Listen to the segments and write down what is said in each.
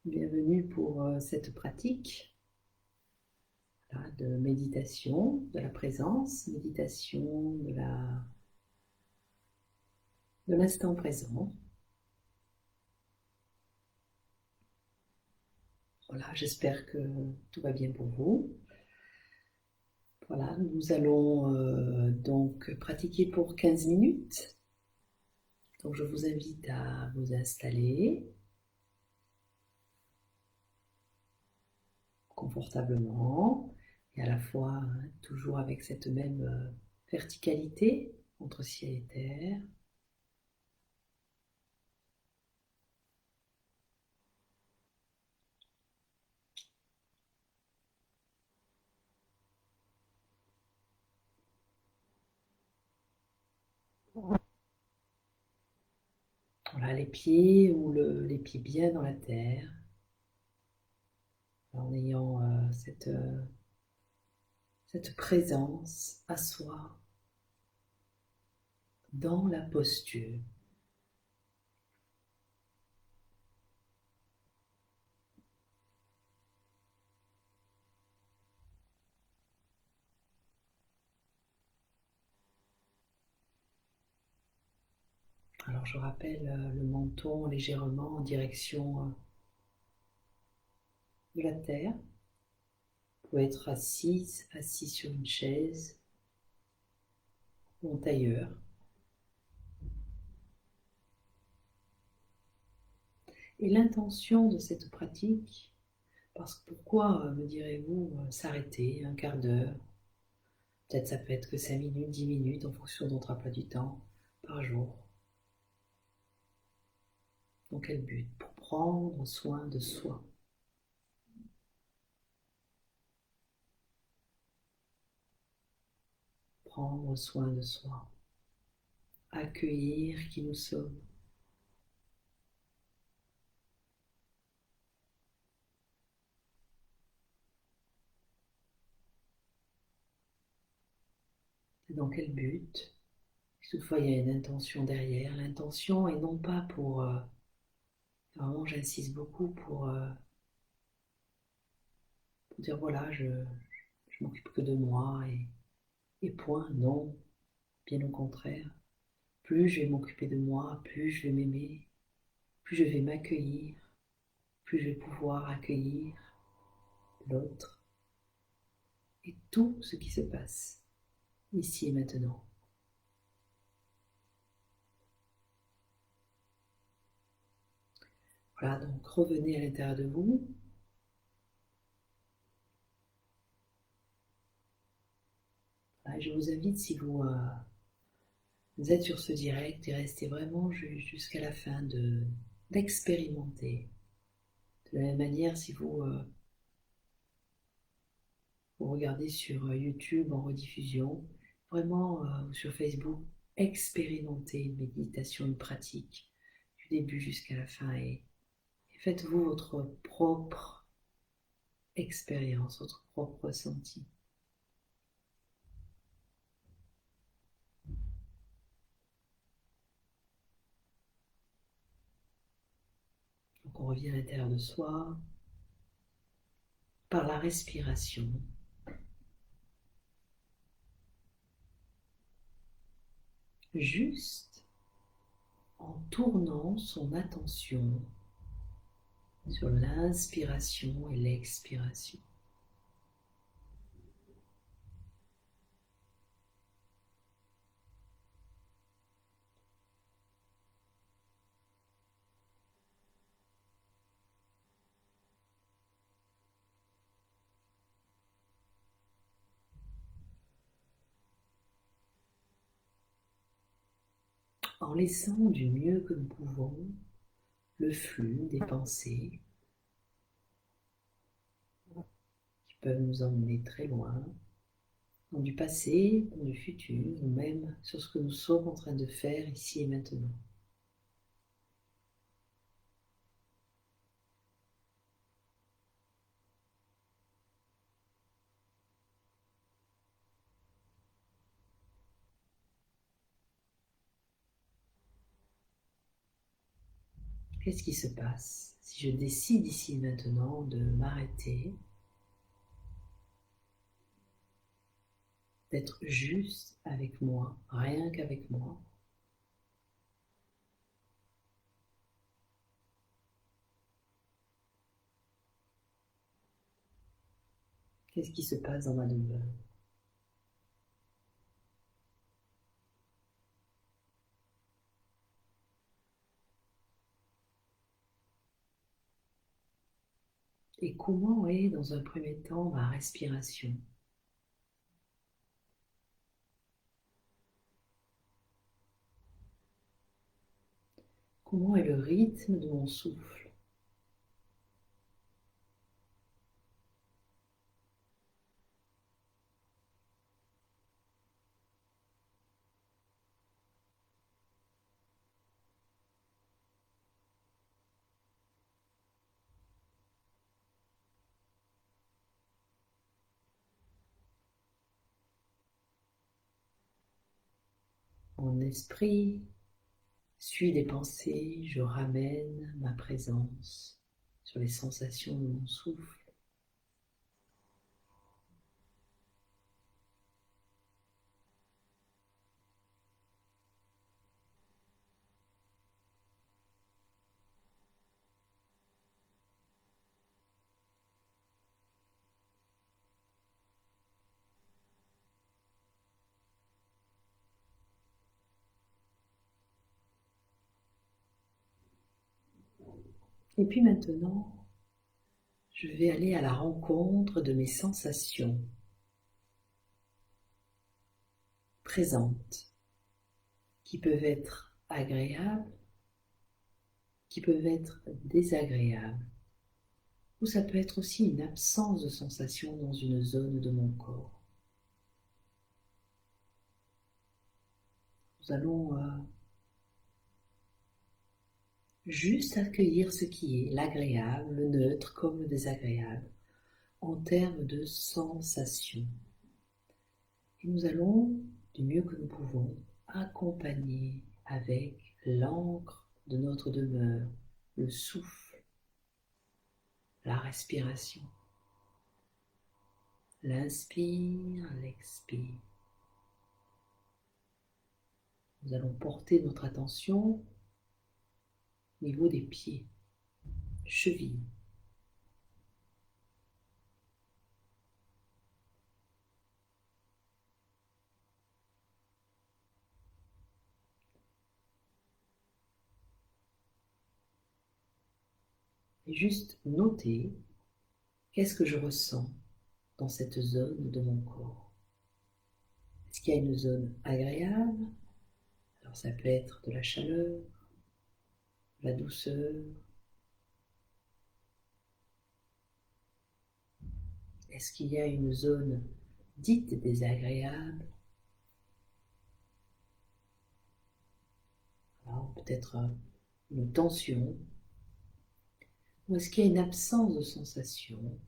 Bienvenue pour cette pratique de méditation, de la présence, méditation de l'instant présent. Voilà, j'espère que tout va bien pour vous. Voilà, nous allons donc pratiquer pour 15 minutes. Donc je vous invite à vous installer confortablement et à la fois toujours avec cette même verticalité entre ciel et terre. Voilà, les pieds ou les pieds bien dans la terre, en ayant cette présence à soi dans la posture. Alors je rappelle le menton légèrement en direction de la terre. Vous pouvez être assis sur une chaise ou en tailleur. Et l'intention de cette pratique, parce que pourquoi, me direz-vous, s'arrêter un quart d'heure? Peut-être ça peut être que 5 minutes, 10 minutes en fonction de notre emploi du temps par jour. Dans quel but? Pour prendre soin de soi. Prendre soin de soi. Accueillir qui nous sommes. Et dans quel but? Toutefois, il y a une intention derrière. L'intention est non pas pour... vraiment, j'insiste beaucoup pour dire voilà, je m'occupe que de moi et point. Non, bien au contraire. Plus je vais m'occuper de moi, plus je vais m'aimer, plus je vais m'accueillir, plus je vais pouvoir accueillir l'autre et tout ce qui se passe ici et maintenant. Voilà, donc revenez à l'intérieur de vous. Voilà, je vous invite, si vous êtes sur ce direct, et restez vraiment jusqu'à la fin d'expérimenter. De la même manière, si vous regardez sur YouTube en rediffusion, vraiment sur Facebook, expérimentez une méditation, une pratique du début jusqu'à la fin et faites-vous votre propre expérience, votre propre ressenti. Donc on revient à l'intérieur de soi par la respiration. Juste en tournant son attention sur l'inspiration et l'expiration. En laissant du mieux que nous pouvons le flux des pensées qui peuvent nous emmener très loin, dans du passé, dans du futur, ou même sur ce que nous sommes en train de faire ici et maintenant. Qu'est-ce qui se passe Si je décide ici maintenant de m'arrêter, d'être juste avec moi, rien qu'avec moi, qu'est-ce qui se passe dans ma demeure? Et comment est, dans un premier temps, ma respiration? Comment est le rythme de mon souffle? Mon esprit suit des pensées, je ramène ma présence sur les sensations de mon souffle. Et puis maintenant, je vais aller à la rencontre de mes sensations présentes, qui peuvent être agréables, qui peuvent être désagréables, ou ça peut être aussi une absence de sensation dans une zone de mon corps. Nous allons juste accueillir ce qui est l'agréable, le neutre comme le désagréable, en termes de sensations. Et nous allons, du mieux que nous pouvons, accompagner avec l'encre de notre demeure, le souffle, la respiration. L'inspire, l'expire. Nous allons porter notre attention au niveau des pieds, chevilles. Et juste noter qu'est-ce que je ressens dans cette zone de mon corps. Est-ce qu'il y a une zone agréable? Alors ça peut être de la chaleur, de la douceur. Est-ce qu'il y a une zone dite désagréable? Alors peut-être une tension. Ou est-ce qu'il y a une absence de sensation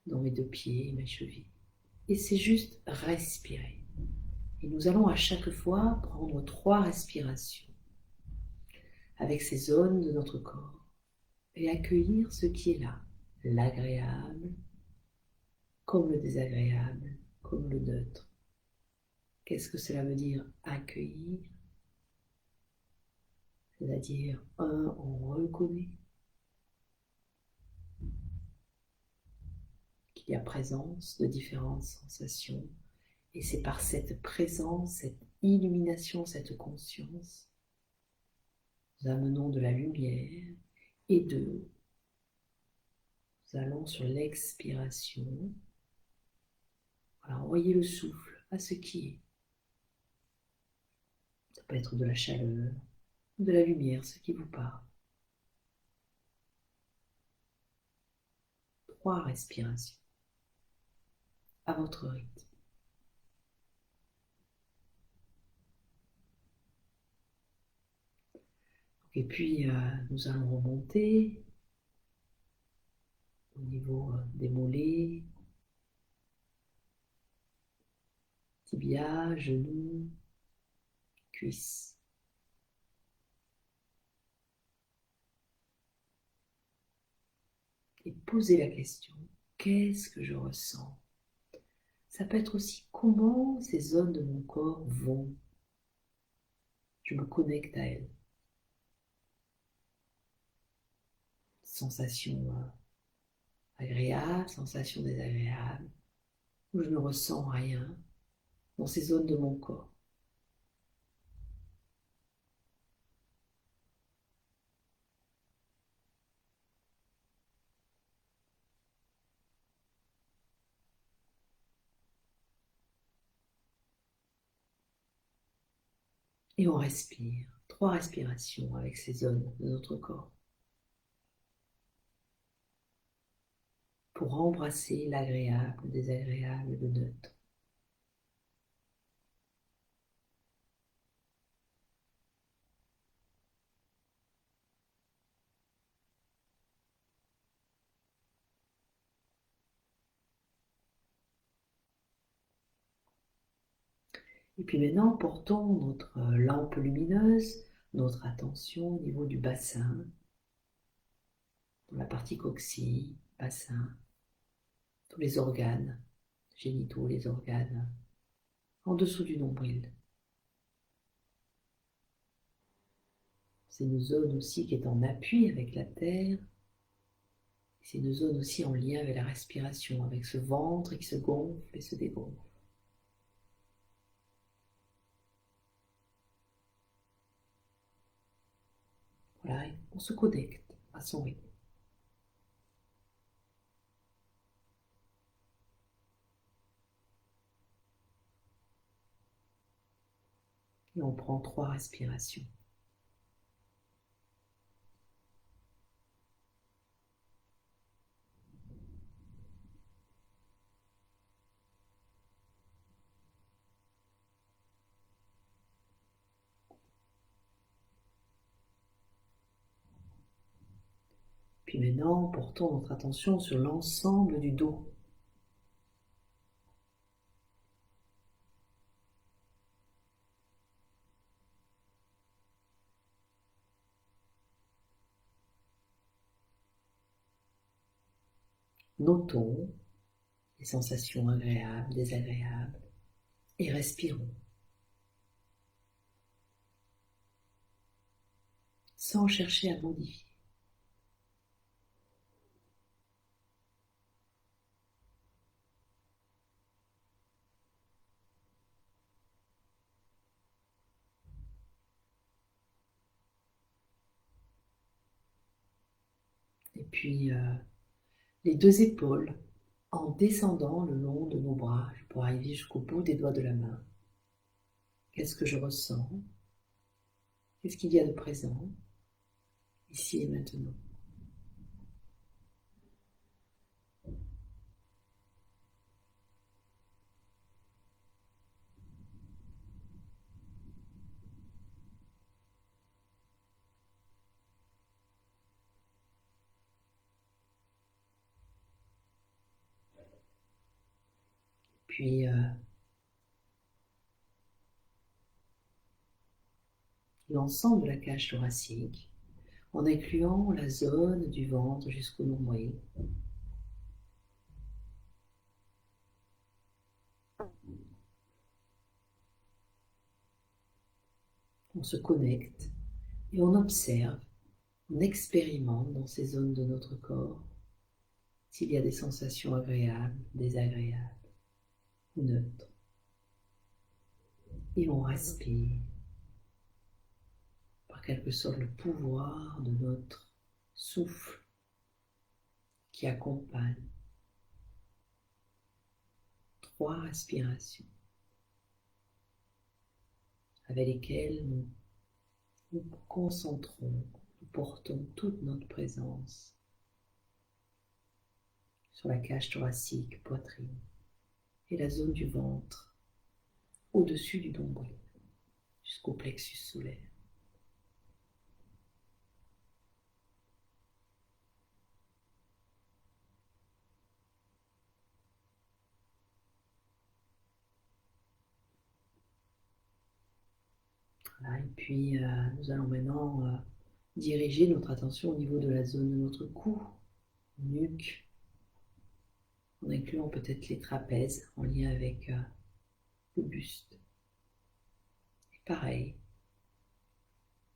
dans mes deux pieds et mes chevilles? Et c'est juste respirer. Et nous allons à chaque fois prendre 3 respirations avec ces zones de notre corps et accueillir ce qui est là, l'agréable comme le désagréable, comme le neutre. Qu'est-ce que cela veut dire accueillir? C'est-à-dire, on reconnaît qu'il y a présence de différentes sensations et c'est par cette présence, cette illumination, cette conscience, nous amenons de la lumière et nous allons sur l'expiration. Voilà, envoyez le souffle à ce qui est. Ça peut être de la chaleur, de la lumière, ce qui vous parle. 3 respirations à votre rythme. Et puis, nous allons remonter au niveau des mollets, tibia, genoux, cuisses. et poser la question, qu'est-ce que je ressens? Ça peut être aussi comment ces zones de mon corps vont. Je me connecte à elles. Sensations agréables, sensations désagréables, où je ne ressens rien dans ces zones de mon corps. Et on respire, 3 respirations avec ces zones de notre corps pour embrasser l'agréable, le désagréable, le neutre. Et puis maintenant, portons notre lampe lumineuse, notre attention au niveau du bassin, dans la partie coccyx, bassin, tous les organes génitaux, les organes en dessous du nombril. C'est une zone aussi qui est en appui avec la terre. C'est une zone aussi en lien avec la respiration, avec ce ventre qui se gonfle et se dégonfle. Voilà, on se connecte à son rythme. Et on prend 3 respirations. Puis maintenant, portons notre attention sur l'ensemble du dos. Notons les sensations agréables, désagréables et respirons sans chercher à modifier. Et puis les 2 épaules en descendant le long de nos bras pour arriver jusqu'au bout des doigts de la main. Qu'est-ce que je ressens? Qu'est-ce qu'il y a de présent ici et maintenant? Puis l'ensemble de la cage thoracique en incluant la zone du ventre jusqu'au nombril. On se connecte et on observe, on expérimente dans ces zones de notre corps s'il y a des sensations agréables, désagréables, neutres. Et on respire par quelque sorte le pouvoir de notre souffle qui accompagne 3 respirations avec lesquelles nous nous concentrons, nous portons toute notre présence sur la cage thoracique, poitrine et la zone du ventre au-dessus du nombril jusqu'au plexus solaire. Voilà, et puis nous allons maintenant diriger notre attention au niveau de la zone de notre cou. nuque, en incluant peut-être les trapèzes en lien avec le buste. Et pareil,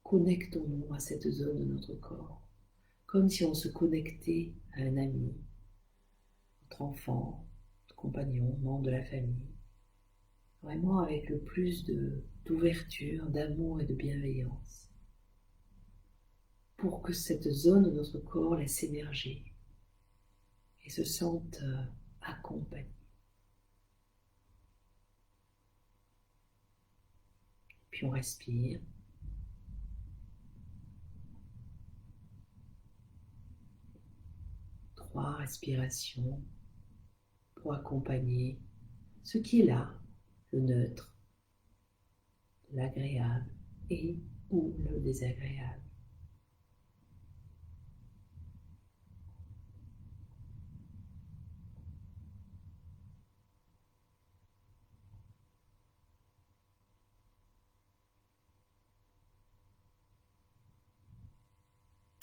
connectons-nous à cette zone de notre corps, comme si on se connectait à un ami, notre enfant, notre compagnon, membre de la famille, vraiment avec le plus d'ouverture, d'amour et de bienveillance, pour que cette zone de notre corps laisse émerger et se sente accompagnée. Puis on respire. 3 respirations pour accompagner ce qui est là, le neutre, l'agréable et ou le désagréable.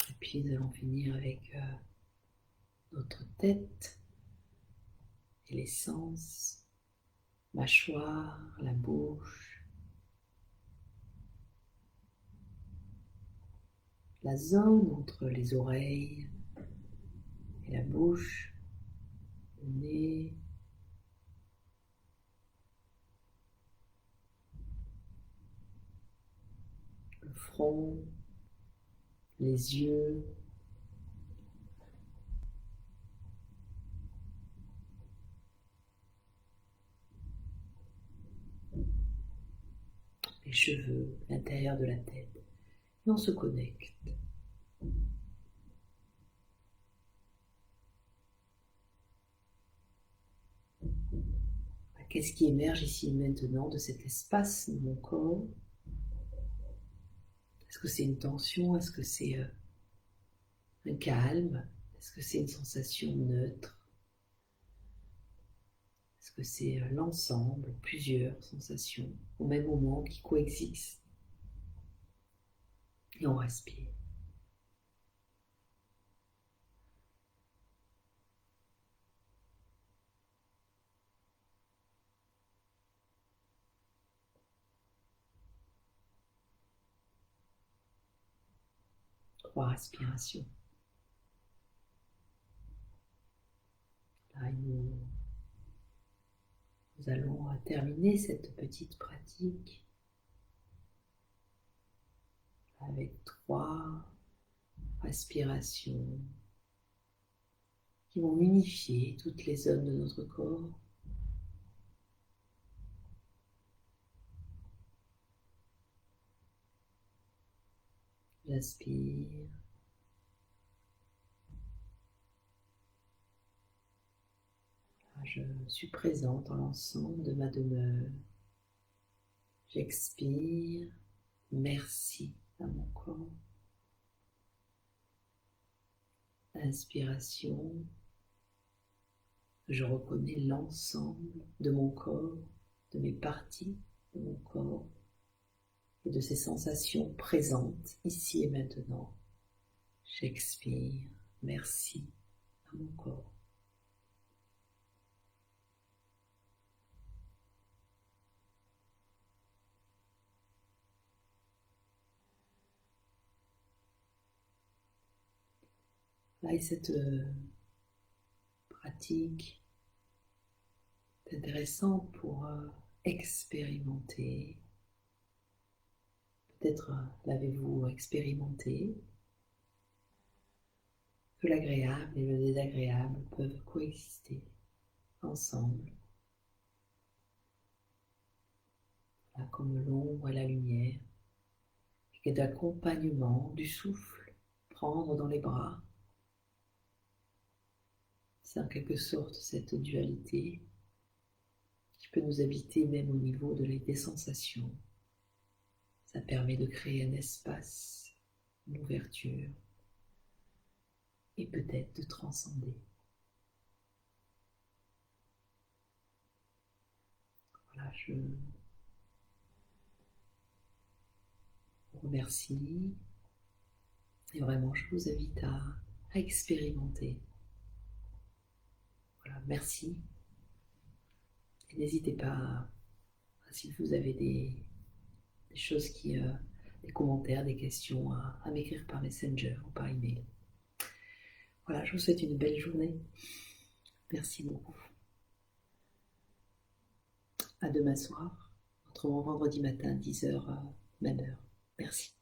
Et puis nous allons finir avec notre tête et les sens, mâchoire, la bouche, la zone entre les oreilles et la bouche, le nez, le front, les yeux, les cheveux, l'intérieur de la tête. Et on se connecte. Qu'est-ce qui émerge ici et maintenant de cet espace de mon corps? Est-ce que c'est une tension? Est-ce que c'est un calme? Est-ce que c'est une sensation neutre? Est-ce que c'est l'ensemble, plusieurs sensations au même moment qui coexistent? Et on respire. Trois respirations. Là, nous allons terminer cette petite pratique avec 3 respirations qui vont unifier toutes les zones de notre corps. J'inspire. Je suis présente dans l'ensemble de ma demeure. J'expire. Merci à mon corps. Inspiration. Je reconnais l'ensemble de mon corps, de mes parties de mon corps et de ces sensations présentes ici et maintenant. J'expire. Merci à mon corps. Là, et cette pratique est intéressante pour expérimenter. Peut-être l'avez-vous expérimenté, que l'agréable et le désagréable peuvent coexister ensemble, là, comme l'ombre et la lumière, et d'accompagnement du souffle, prendre dans les bras. C'est en quelque sorte cette dualité qui peut nous habiter même au niveau des sensations. Ça permet de créer un espace, une ouverture et peut-être de transcender. Voilà, je vous remercie et vraiment je vous invite à expérimenter Voilà, merci. Et n'hésitez pas, si vous avez des choses des commentaires, des questions, à m'écrire par Messenger ou par email. Voilà, je vous souhaite une belle journée. Merci beaucoup. À demain soir, autrement vendredi matin, 10h, même heure. Merci.